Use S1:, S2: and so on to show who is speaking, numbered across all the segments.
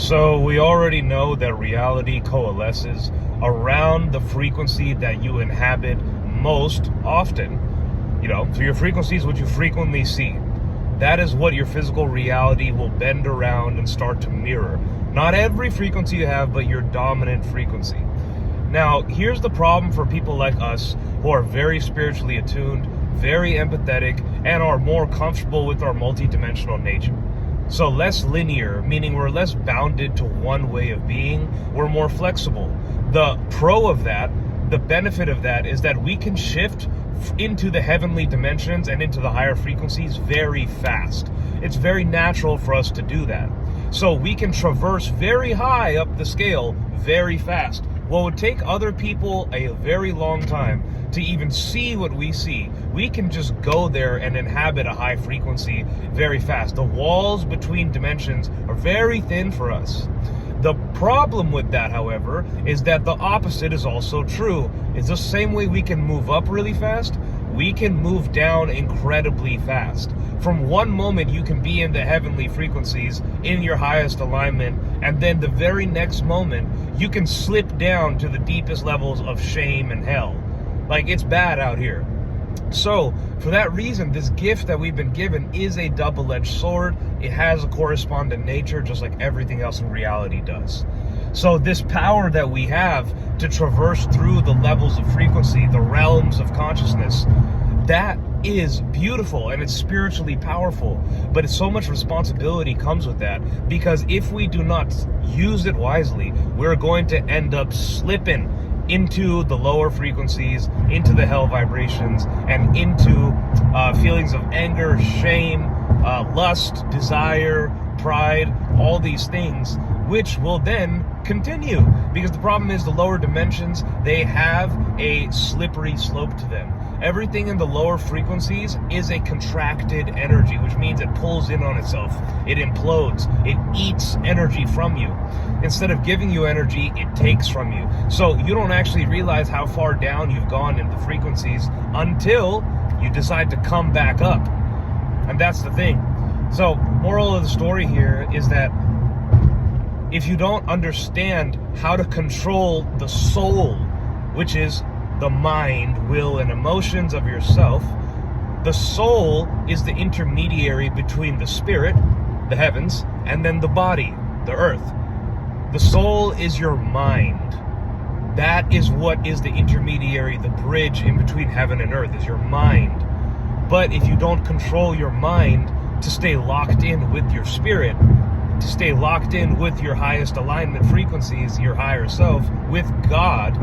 S1: So we already know that reality coalesces around the frequency that you inhabit most often. So your frequency is what you frequently see. That is what your physical reality will bend around and start to mirror. Not every frequency you have, but your dominant frequency. Now, here's the problem for people like us who are very spiritually attuned, very empathetic, and are more comfortable with our multidimensional nature. So less linear, meaning we're less bounded to one way of being. We're more flexible. The pro of that, the benefit of that, is that we can shift into the heavenly dimensions and into the higher frequencies very fast. It's very natural for us to do that. So we can traverse very high up the scale very fast. What would take other people a very long time to even see what we see, we can just go there and inhabit a high frequency very fast. The walls between dimensions are very thin for us. The problem with that, however, is that the opposite is also true. It's the same way we can move up really fast, we can move down incredibly fast. From one moment, you can be in the heavenly frequencies in your highest alignment, and then the very next moment, you can slip down to the deepest levels of shame and hell. Like, it's bad out here. So, for that reason, this gift that we've been given is a double-edged sword. It has a correspondent nature, just like everything else in reality does. So this power that we have to traverse through the levels of frequency, the realms of consciousness, that is beautiful and it's spiritually powerful. But so much responsibility comes with that, because if we do not use it wisely, we're going to end up slipping into the lower frequencies, into the hell vibrations, and into feelings of anger, shame, lust, desire, pride, all these things, which will then continue. Because the problem is the lower dimensions, they have a slippery slope to them. Everything in the lower frequencies is a contracted energy, which means it pulls in on itself. It implodes. It eats energy from you. Instead of giving you energy, it takes from you. So you don't actually realize how far down you've gone in the frequencies until you decide to come back up. And that's the thing. So, moral of the story here is that if you don't understand how to control the soul, which is the mind, will, and emotions of yourself, the soul is the intermediary between the spirit, the heavens, and then the body, the earth. The soul is your mind. That is what is the intermediary, the bridge in between heaven and earth, is your mind. But if you don't control your mind to stay locked in with your spirit, to stay locked in with your highest alignment frequencies, your higher self, with God,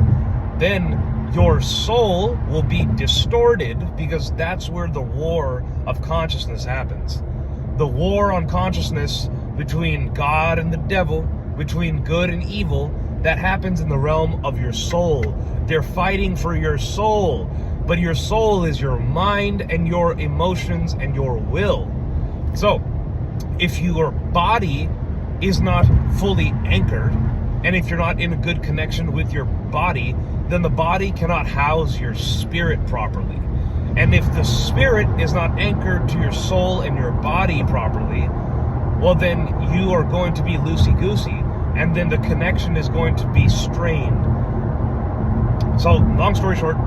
S1: then your soul will be distorted, because that's where the war of consciousness happens. The war on consciousness between God and the devil, between good and evil, that happens in the realm of your soul. They're fighting for your soul, but your soul is your mind and your emotions and your will. So, if your body is not fully anchored, and if you're not in a good connection with your body, then the body cannot house your spirit properly. And if the spirit is not anchored to your soul and your body properly, well, then you are going to be loosey-goosey, and then the connection is going to be strained. So, long story short,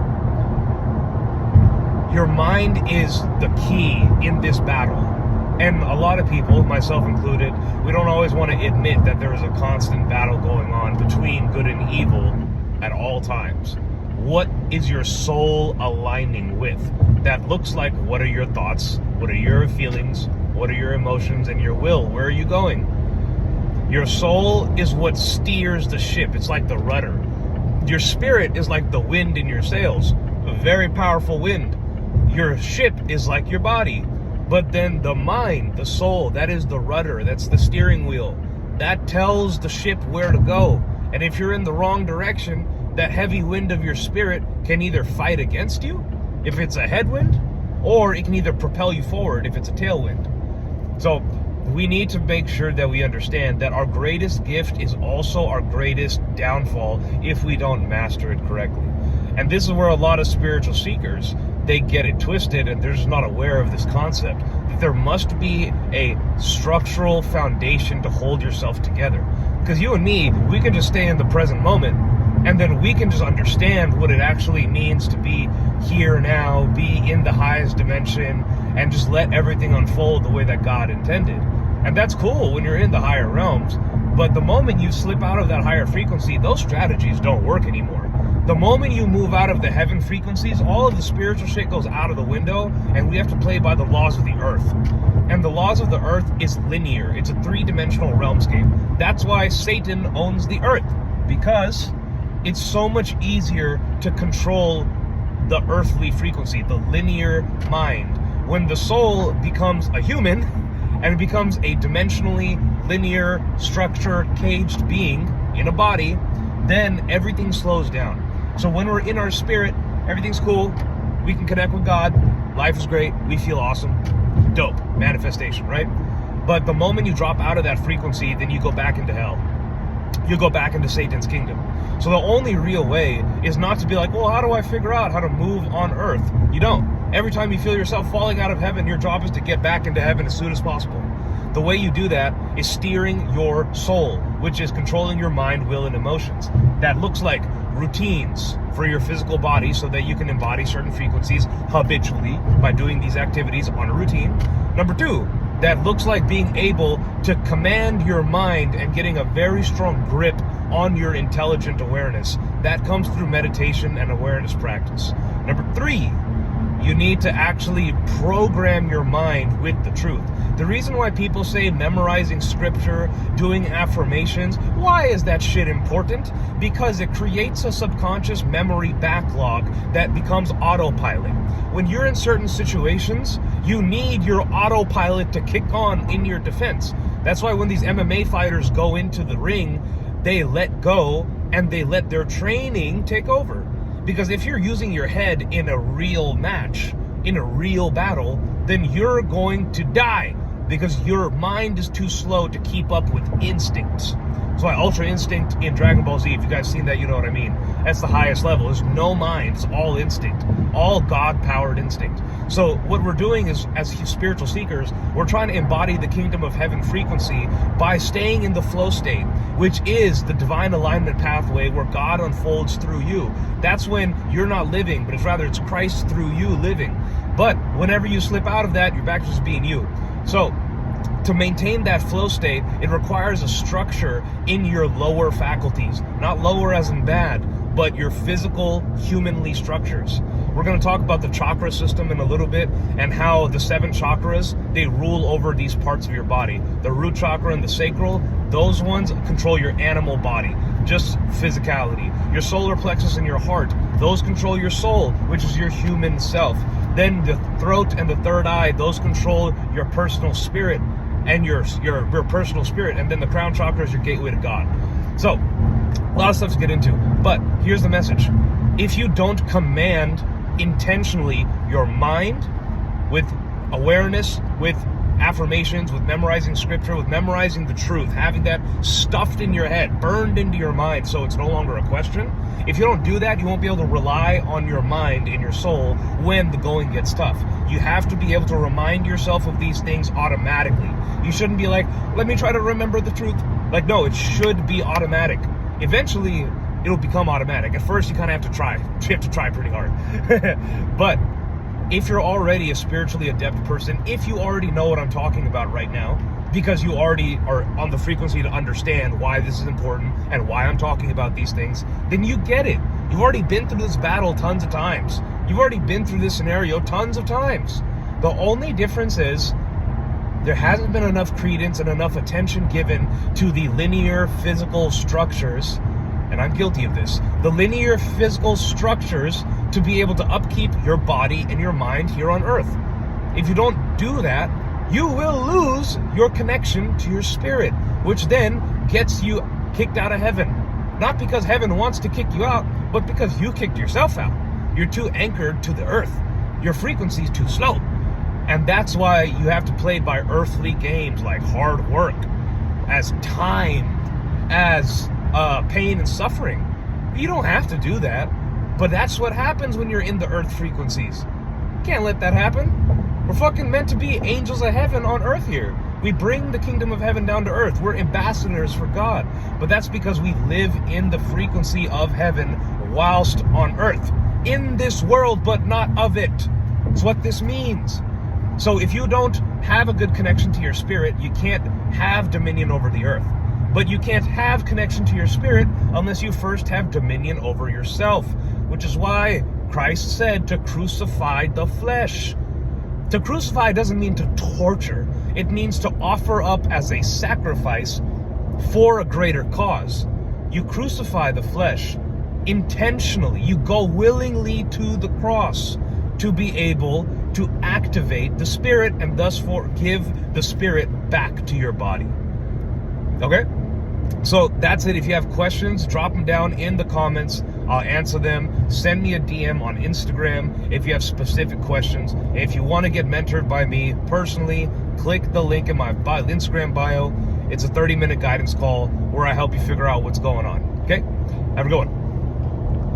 S1: your mind is the key in this battle. And a lot of people, myself included, we don't always want to admit that there is a constant battle going on between good and evil at all times. What is your soul aligning with? That looks like, what are your thoughts? What are your feelings? What are your emotions and your will? Where are you going? Your soul is what steers the ship. It's like the rudder. Your spirit is like the wind in your sails, a very powerful wind. Your ship is like your body. But then the mind, the soul, that is the rudder, that's the steering wheel. That tells the ship where to go. And if you're in the wrong direction, that heavy wind of your spirit can either fight against you, if it's a headwind, or it can either propel you forward if it's a tailwind. So we need to make sure that we understand that our greatest gift is also our greatest downfall if we don't master it correctly. And this is where a lot of spiritual seekers, they get it twisted, and they're just not aware of this concept. there must be a structural foundation to hold yourself together. Because you and me, we can just stay in the present moment, and then we can just understand what it actually means to be here now, be in the highest dimension, and just let everything unfold the way that God intended. And that's cool when you're in the higher realms. But the moment you slip out of that higher frequency, those strategies don't work anymore. The moment you move out of the heaven frequencies, all of the spiritual shit goes out of the window, and we have to play by the laws of the earth. And the laws of the earth is linear. It's a three-dimensional realmscape. That's why Satan owns the earth, because it's so much easier to control the earthly frequency, the linear mind. When the soul becomes a human and it becomes a dimensionally linear structure caged being in a body, then everything slows down. So when we're in our spirit, everything's cool, we can connect with God, life is great, we feel awesome, dope, manifestation, right? But the moment you drop out of that frequency, then you go back into hell. You go back into Satan's kingdom. So the only real way is not to be like, well, how do I figure out how to move on earth? You don't. Every time you feel yourself falling out of heaven, your job is to get back into heaven as soon as possible. The way you do that is steering your soul, which is controlling your mind, will, and emotions. That looks like routines for your physical body so that you can embody certain frequencies habitually by doing these activities on a routine. Number two, that looks like being able to command your mind and getting a very strong grip on your intelligent awareness. That comes through meditation and awareness practice. Number three, you need to actually program your mind with the truth. The reason why people say memorizing scripture, doing affirmations, why is that shit important? Because it creates a subconscious memory backlog that becomes autopilot. When you're in certain situations, you need your autopilot to kick on in your defense. That's why when these MMA fighters go into the ring, they let go and they let their training take over. Because if you're using your head in a real match, in a real battle, then you're going to die because your mind is too slow to keep up with instincts. That's why Ultra Instinct in Dragon Ball Z, if you guys seen that, you know what I mean. That's the highest level. There's no mind. It's all instinct. All God-powered instinct. So what we're doing is, as spiritual seekers, we're trying to embody the kingdom of heaven frequency by staying in the flow state, which is the divine alignment pathway where God unfolds through you. That's when you're not living, but it's Christ through you living. But whenever you slip out of that, you're back to just being you. So to maintain that flow state, it requires a structure in your lower faculties. Not lower as in bad, but your physical, humanly structures. We're going to talk about the chakra system in a little bit and how the 7 chakras, they rule over these parts of your body. The root chakra and the sacral, those ones control your animal body, just physicality. Your solar plexus and your heart, those control your soul, which is your human self. Then the throat and the third eye, those control your personal spirit and your personal spirit. And then the crown chakra is your gateway to God. So a lot of stuff to get into, but here's the message. If you don't command intentionally your mind with awareness, with affirmations, with memorizing scripture, with memorizing the truth, having that stuffed in your head, burned into your mind so it's no longer a question, if you don't do that, you won't be able to rely on your mind and your soul when the going gets tough. You have to be able to remind yourself of these things automatically. You shouldn't be like, let me try to remember the truth. Like, no, it should be automatic. Eventually, it'll become automatic. At first, you kind of have to try. You have to try pretty hard. But if you're already a spiritually adept person, if you already know what I'm talking about right now, because you already are on the frequency to understand why this is important and why I'm talking about these things, then you get it. You've already been through this battle tons of times. You've already been through this scenario tons of times. The only difference is there hasn't been enough credence and enough attention given to the linear physical structures, and I'm guilty of this, the linear physical structures to be able to upkeep your body and your mind here on earth. If you don't do that, you will lose your connection to your spirit, which then gets you kicked out of heaven. Not because heaven wants to kick you out, but because you kicked yourself out. You're too anchored to the earth. Your frequency is too slow. And that's why you have to play by earthly games like hard work, as time, as pain and suffering. You don't have to do that, but that's what happens when you're in the earth frequencies. You can't let that happen. We're fucking meant to be angels of heaven on earth here. We bring the kingdom of heaven down to earth. We're ambassadors for God. But that's because we live in the frequency of heaven whilst on earth. In this world, but not of it. That's what this means. So if you don't have a good connection to your spirit, you can't have dominion over the earth. But you can't have connection to your spirit unless you first have dominion over yourself, which is why Christ said to crucify the flesh. To crucify doesn't mean to torture. It means to offer up as a sacrifice for a greater cause. You crucify the flesh intentionally. You go willingly to the cross to be able to activate the spirit and thus give the spirit back to your body. Okay? So that's it. If you have questions, drop them down in the comments. I'll answer them. Send me a DM on Instagram if you have specific questions. If you want to get mentored by me personally, click the link in my Instagram bio. It's a 30-minute guidance call where I help you figure out what's going on. Okay? Have a good one.